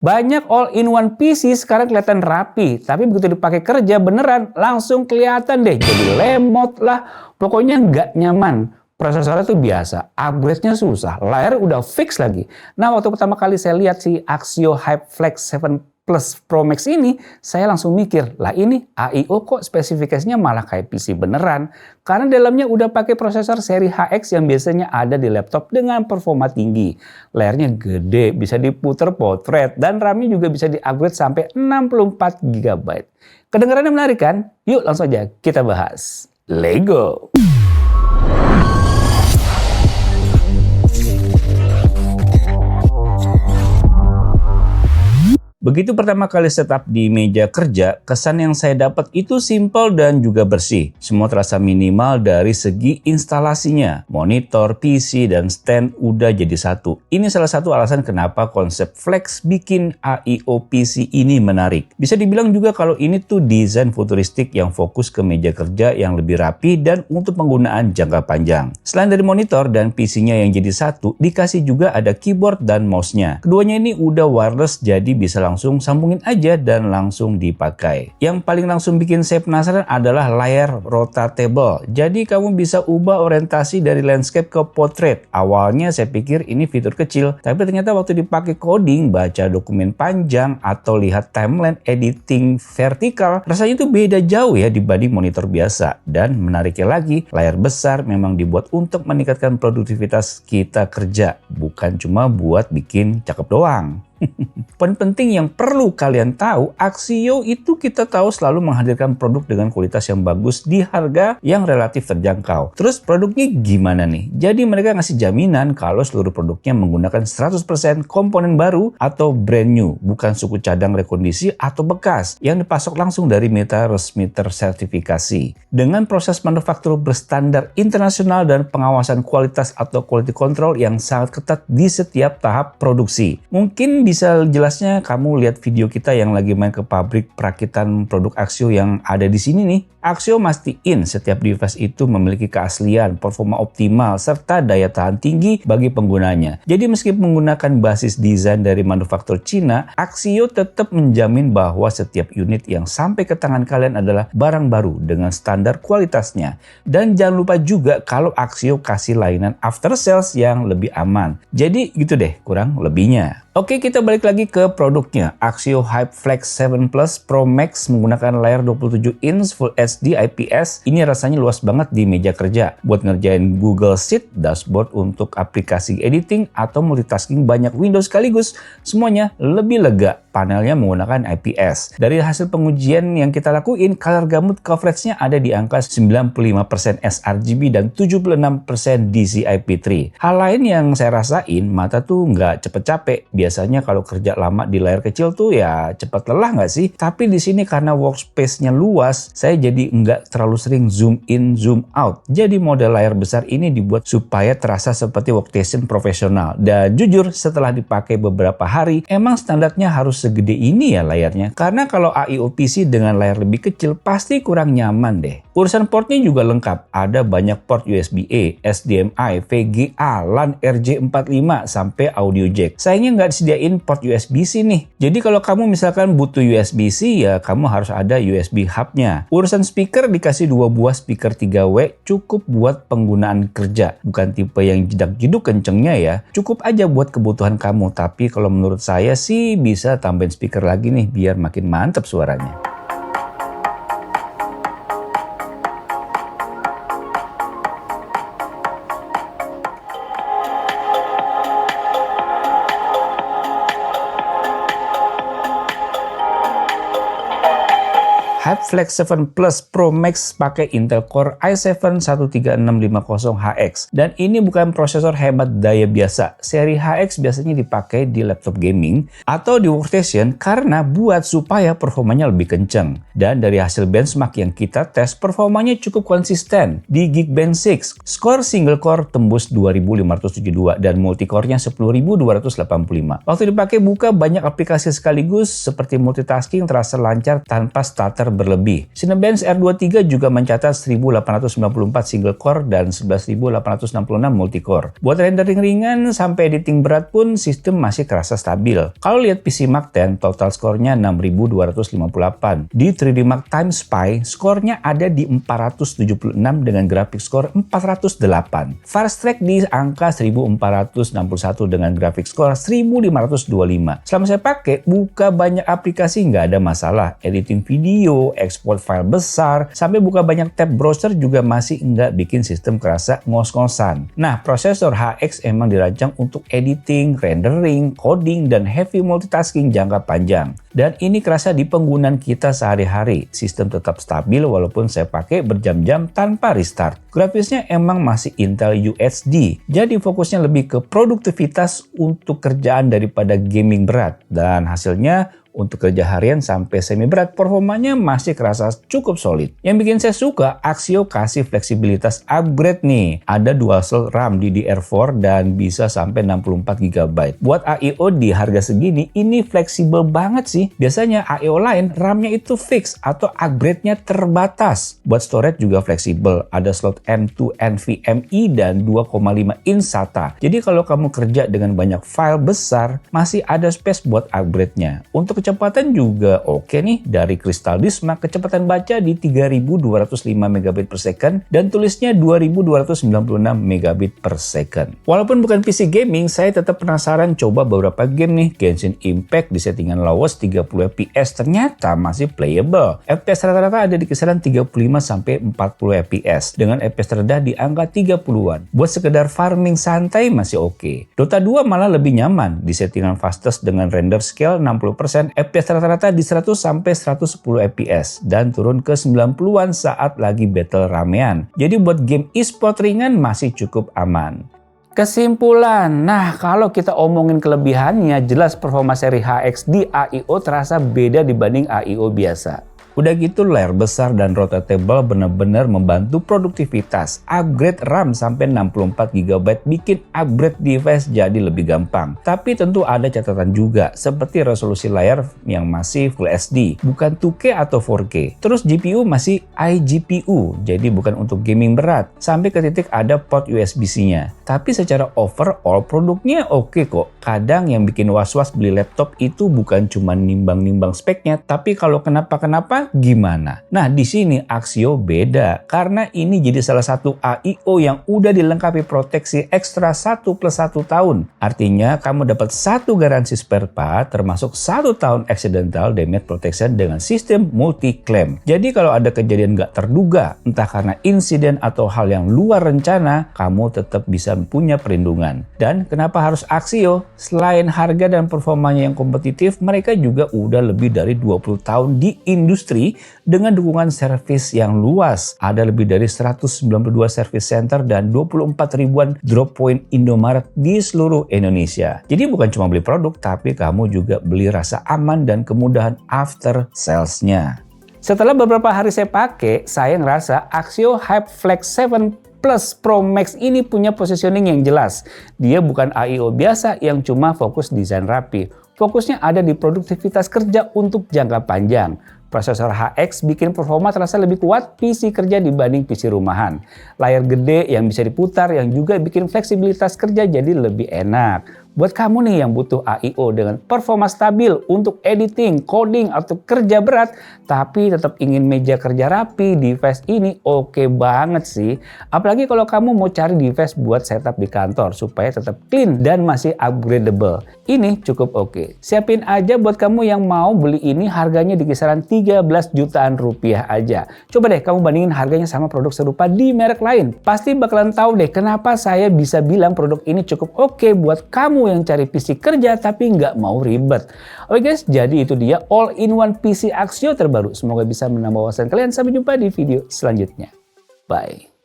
Banyak all-in-one PC sekarang kelihatan rapi, tapi begitu dipakai kerja beneran langsung kelihatan deh jadi lemot lah, pokoknya nggak nyaman. Prosesornya tuh biasa, upgrade-nya susah, layar udah fix lagi. Nah, waktu pertama kali saya lihat si Axio HyperFlex 7 Plus Pro Max ini, saya langsung mikir, lah ini AIO kok spesifikasinya malah kayak PC beneran? Karena dalamnya udah pakai prosesor seri HX yang biasanya ada di laptop dengan performa tinggi. Layarnya gede, bisa diputer potret, dan RAM-nya juga bisa di-upgrade sampai 64 GB. Kedengarannya menarik kan? Yuk langsung aja kita bahas. Lego! Begitu pertama kali setup di meja kerja, kesan yang saya dapat itu simpel dan juga bersih. Semua terasa minimal dari segi instalasinya. Monitor, PC, dan stand udah jadi satu. Ini salah satu alasan kenapa konsep Flex bikin AIO PC ini menarik. Bisa dibilang juga kalau ini tuh desain futuristik yang fokus ke meja kerja yang lebih rapi dan untuk penggunaan jangka panjang. Selain dari monitor dan PC-nya yang jadi satu, dikasih juga ada keyboard dan mouse-nya. Keduanya ini udah wireless jadi bisa langsung sambungin aja dan langsung dipakai. Yang paling langsung bikin saya penasaran adalah layar rotatable. Jadi kamu bisa ubah orientasi dari landscape ke portrait. Awalnya saya pikir ini fitur kecil, tapi ternyata waktu dipakai coding, baca dokumen panjang, atau lihat timeline editing vertikal, rasanya itu beda jauh ya dibanding monitor biasa. Dan menariknya lagi, layar besar memang dibuat untuk meningkatkan produktivitas kita kerja, bukan cuma buat bikin cakep doang. Poin penting yang perlu kalian tahu, Axio itu kita tahu selalu menghadirkan produk dengan kualitas yang bagus di harga yang relatif terjangkau. Terus produknya gimana nih? Jadi mereka ngasih jaminan kalau seluruh produknya menggunakan 100% komponen baru atau brand new, bukan suku cadang rekondisi atau bekas yang dipasok langsung dari mitra resmi tersertifikasi. Dengan proses manufaktur berstandar internasional dan pengawasan kualitas atau quality control yang sangat ketat di setiap tahap produksi. Mungkin bisa jelasnya kamu lihat video kita yang lagi main ke pabrik perakitan produk Axio yang ada di sini nih. Axio mastiin setiap device itu memiliki keaslian, performa optimal, serta daya tahan tinggi bagi penggunanya. Jadi meski menggunakan basis desain dari manufaktur Cina, Axio tetap menjamin bahwa setiap unit yang sampai ke tangan kalian adalah barang baru dengan standar kualitasnya. Dan jangan lupa juga kalau Axio kasih layanan after sales yang lebih aman. Jadi gitu deh kurang lebihnya. Oke, kita balik lagi ke produknya. Axio HyperFlex 7 Plus Pro Max menggunakan layar 27 inch Full HD IPS. Ini rasanya luas banget di meja kerja. Buat ngerjain Google Sheet, dashboard untuk aplikasi editing, atau multitasking banyak window sekaligus, semuanya lebih lega. Panelnya menggunakan IPS. Dari hasil pengujian yang kita lakuin, color gamut coveragenya ada di angka 95% sRGB dan 76% DCI-P3. Hal lain yang saya rasain, mata tuh nggak cepet capek. Biasanya kalau kerja lama di layar kecil tuh ya cepet lelah nggak sih? Tapi di sini karena workspace-nya luas, saya jadi nggak terlalu sering zoom in, zoom out. Jadi model layar besar ini dibuat supaya terasa seperti workstation profesional. Dan jujur, setelah dipakai beberapa hari, emang standarnya harus segede ini ya layarnya. Karena kalau AIO PC dengan layar lebih kecil pasti kurang nyaman deh. Urusan portnya juga lengkap. Ada banyak port USB-A, SDMI, VGA, LAN RJ45 sampai audio jack. Sayangnya nggak disediain port USB-C nih. Jadi kalau kamu misalkan butuh USB-C ya kamu harus ada USB hub-nya. Urusan speaker dikasih 2 buah speaker 3W cukup buat penggunaan kerja. Bukan tipe yang jedak-jeduk kencengnya ya. Cukup aja buat kebutuhan kamu. Tapi kalau menurut saya sih bisa tambahin speaker lagi nih biar makin mantap suaranya. HyperFlex 7 Plus Pro Max pakai Intel Core i7-13650HX. Dan ini bukan prosesor hebat daya biasa. Seri HX biasanya dipakai di laptop gaming atau di workstation karena buat supaya performanya lebih kenceng. Dan dari hasil benchmark yang kita tes, performanya cukup konsisten. Di Geekbench 6, skor single core tembus 2572 dan multicore-nya 10285. Waktu dipakai buka banyak aplikasi sekaligus seperti multitasking terasa lancar tanpa stutter berlebih. Cinebench R23 juga mencatat 1894 single core dan 11866 multicore. Buat rendering ringan sampai editing berat pun sistem masih kerasa stabil. Kalau lihat PC Mark X, total skornya 6258. Di 3D Mark Time Spy, skornya ada di 476 dengan grafik skor 408. Fast Track di angka 1461 dengan grafik skor 1525. Selama saya pakai, buka banyak aplikasi nggak ada masalah. Editing video, ekspor file besar, sampai buka banyak tab browser juga masih nggak bikin sistem kerasa ngos-ngosan. Nah, prosesor HX emang dirancang untuk editing, rendering, coding, dan heavy multitasking jangka panjang. Dan ini kerasa di penggunaan kita sehari-hari. Sistem tetap stabil walaupun saya pakai berjam-jam tanpa restart. Grafisnya emang masih Intel UHD, jadi fokusnya lebih ke produktivitas untuk kerjaan daripada gaming berat. Dan hasilnya untuk kerja harian sampai semi berat, performanya masih kerasa cukup solid. Yang bikin saya suka, Axio kasih fleksibilitas upgrade nih. Ada dual slot RAM DDR4 dan bisa sampai 64 GB. Buat AIO di harga segini, ini fleksibel banget sih. Biasanya AIO lain RAM-nya itu fix atau upgrade-nya terbatas. Buat storage juga fleksibel. Ada slot M2 NVMe dan 2,5 in SATA. Jadi kalau kamu kerja dengan banyak file besar, masih ada space buat upgrade-nya. Untuk kecepatan juga oke nih, dari Crystal Disk Mark kecepatan baca di 3205 megabit per second dan tulisnya 2296 megabit per second. Walaupun bukan PC gaming, saya tetap penasaran coba beberapa game nih. Genshin Impact di settingan lowest 30 fps ternyata masih playable. FPS rata-rata ada di kisaran 35 sampai 40 fps dengan FPS terendah di angka 30-an. Buat sekedar farming santai masih oke. Dota 2 malah lebih nyaman di settingan fastest dengan render scale 60%, FPS rata-rata di 100 sampai 110 fps dan turun ke 90-an saat lagi battle ramean. Jadi buat game e-sport ringan masih cukup aman. Kesimpulan, nah kalau kita omongin kelebihannya, jelas performa seri HX di AIO terasa beda dibanding AIO biasa. Udah gitu layar besar dan rotatable benar-benar membantu produktivitas. Upgrade RAM sampai 64 GB bikin upgrade device jadi lebih gampang. Tapi tentu ada catatan juga, seperti resolusi layar yang masih Full HD, bukan 2K atau 4K. Terus GPU masih iGPU, jadi bukan untuk gaming berat. Sampai ke titik ada port USB-C-nya. Tapi secara overall produknya oke kok. Kadang yang bikin was-was beli laptop itu bukan cuma nimbang-nimbang speknya, tapi kalau kenapa-kenapa gimana? Nah, di sini Axio beda karena ini jadi salah satu AIO yang udah dilengkapi proteksi ekstra 1+1 tahun. Artinya kamu dapat 1 garansi spare part termasuk 1 tahun accidental damage protection dengan sistem multi claim. Jadi kalau ada kejadian nggak terduga, entah karena insiden atau hal yang luar rencana, kamu tetap bisa punya perlindungan. Dan kenapa harus Axio? Selain harga dan performanya yang kompetitif, mereka juga udah lebih dari 20 tahun di industri dengan dukungan servis yang luas. Ada lebih dari 192 service center dan 24 ribuan drop point Indomaret di seluruh Indonesia. Jadi bukan cuma beli produk, tapi kamu juga beli rasa aman dan kemudahan after sales-nya. Setelah beberapa hari saya pakai, saya ngerasa Axio HyperFlex 7 Plus Pro Max ini punya positioning yang jelas. Dia bukan AIO biasa yang cuma fokus desain rapi. Fokusnya ada di produktivitas kerja untuk jangka panjang. Prosesor HX bikin performa terasa lebih kuat PC kerja dibanding PC rumahan. Layar gede yang bisa diputar yang juga bikin fleksibilitas kerja jadi lebih enak. Buat kamu nih yang butuh AIO dengan performa stabil untuk editing, coding, atau kerja berat, tapi tetap ingin meja kerja rapi, device ini oke banget sih. Apalagi kalau kamu mau cari device buat setup di kantor supaya tetap clean dan masih upgradable. Ini cukup oke. Siapin aja buat kamu yang mau beli ini, harganya di kisaran 13 jutaan rupiah aja. Coba deh kamu bandingin harganya sama produk serupa di merek lain. Pasti bakalan tahu deh kenapa saya bisa bilang produk ini cukup oke buat kamu yang cari PC kerja tapi nggak mau ribet. Oke guys, jadi itu dia all-in-one PC Axio terbaru. Semoga bisa menambah wawasan kalian. Sampai jumpa di video selanjutnya. Bye.